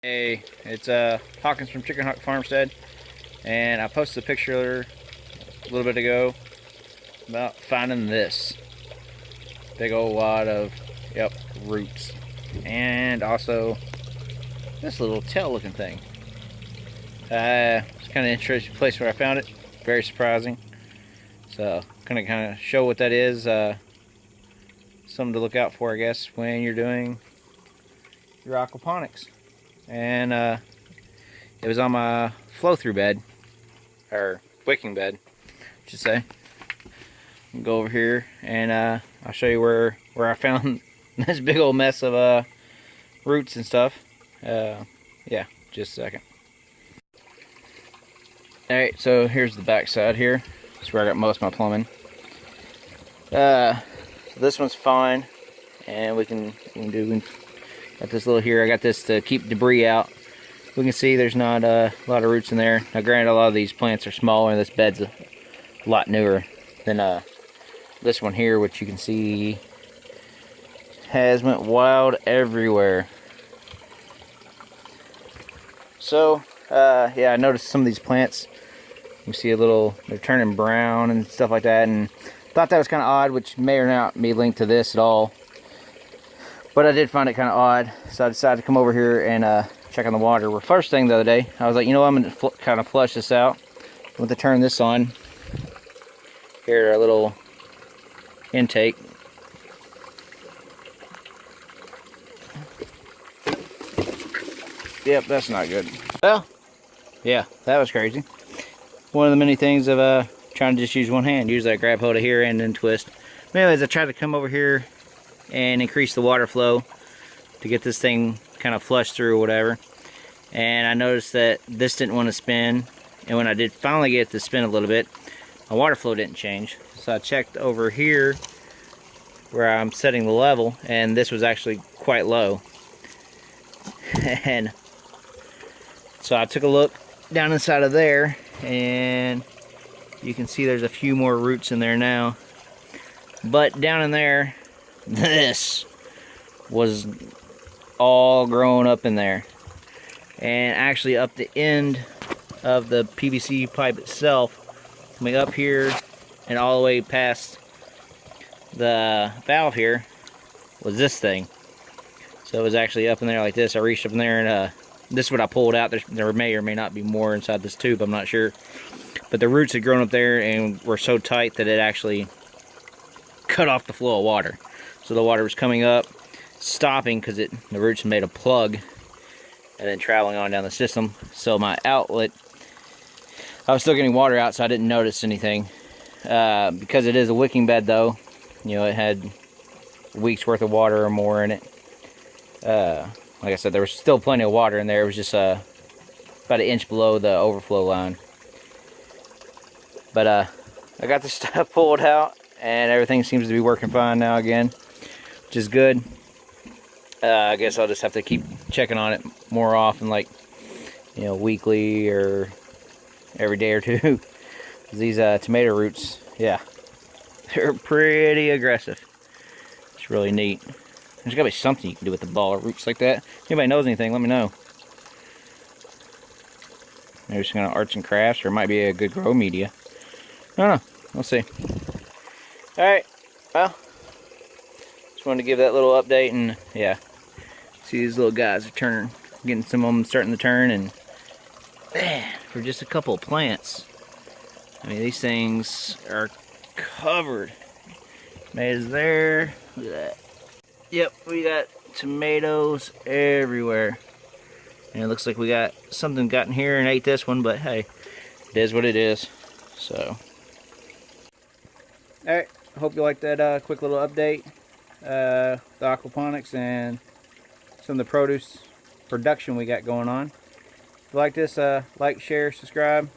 Hey, it's Hawkins from Chicken Hawk Farmstead, and I posted a picture a little bit ago about finding this big old wad of roots, and also this little tail looking thing. It's kind of an interesting place where I found it, very surprising. So kind of show what that is, something to look out for, I guess, when you're doing your aquaponics. And it was on my flow-through bed, or wicking bed, I should say. Go over here and I'll show you where I found this big old mess of roots and stuff. Yeah, just a second. Alright, so here's the back side here. That's where I got most of my plumbing. So this one's fine, and we can got this little here. I got this to keep debris out. We can see there's not a lot of roots in there. Now granted, a lot of these plants are smaller and this bed's a lot newer than this one here, which you can see has went wild everywhere. So yeah, I noticed some of these plants, you see they're turning brown and stuff like that, and thought that was kind of odd, which may or not be linked to this at all. But I did find it kind of odd, so I decided to come over here and check on the water. Well, first thing the other day, I was like, you know what, I'm going to kind of flush this out. I'm going to turn this on. Here, our little intake. Yep, that's not good. Well, yeah, that was crazy. One of the many things of trying to just use one hand. Usually I grab hold of here and then twist. But anyways, I tried to come over here and increase the water flow to get this thing kind of flushed through or whatever. And I noticed that this didn't want to spin, and when I did finally get it to spin a little bit, my water flow didn't change. So I checked over here where I'm setting the level, and this was actually quite low. And so I took a look down inside of there, and you can see there's a few more roots in there now. But down in there, this was all grown up in there, and actually up the end of the PVC pipe itself, coming up here and all the way past the valve here, was this thing. So it was actually up in there like this. I reached up in there, and this is what I pulled out. There may or may not be more inside this tube, I'm not sure, but the roots had grown up there and were so tight that it actually cut off the flow of water. So the water was coming up, stopping because the roots made a plug, and then traveling on down the system. So my outlet, I was still getting water out, so I didn't notice anything. Because it is a wicking bed though, you know, it had a week's worth of water or more in it. Like I said, there was still plenty of water in there. It was just about an inch below the overflow line. But I got this stuff pulled out, and everything seems to be working fine now again, which is good. I guess I'll just have to keep checking on it more often, like, you know, weekly or every day or two. These tomato roots, yeah, they're pretty aggressive. It's really neat. There's gotta be something you can do with the ball of roots like that. If anybody knows anything, let me know. Maybe some kind of arts and crafts, or it might be a good grow media. I don't know. We'll see. Alright, well, just wanted to give that little update, and yeah, see these little guys are getting some of them starting to turn, and man, for just a couple of plants, I mean, these things are covered. Tomatoes there, look at that. Yep, we got tomatoes everywhere, and it looks like we got something got in here and ate this one, but hey, it is what it is. So, alright, I hope you liked that quick little update, the aquaponics and some of the produce production we got going on. If you like this, like, share, subscribe,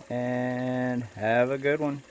and have a good one.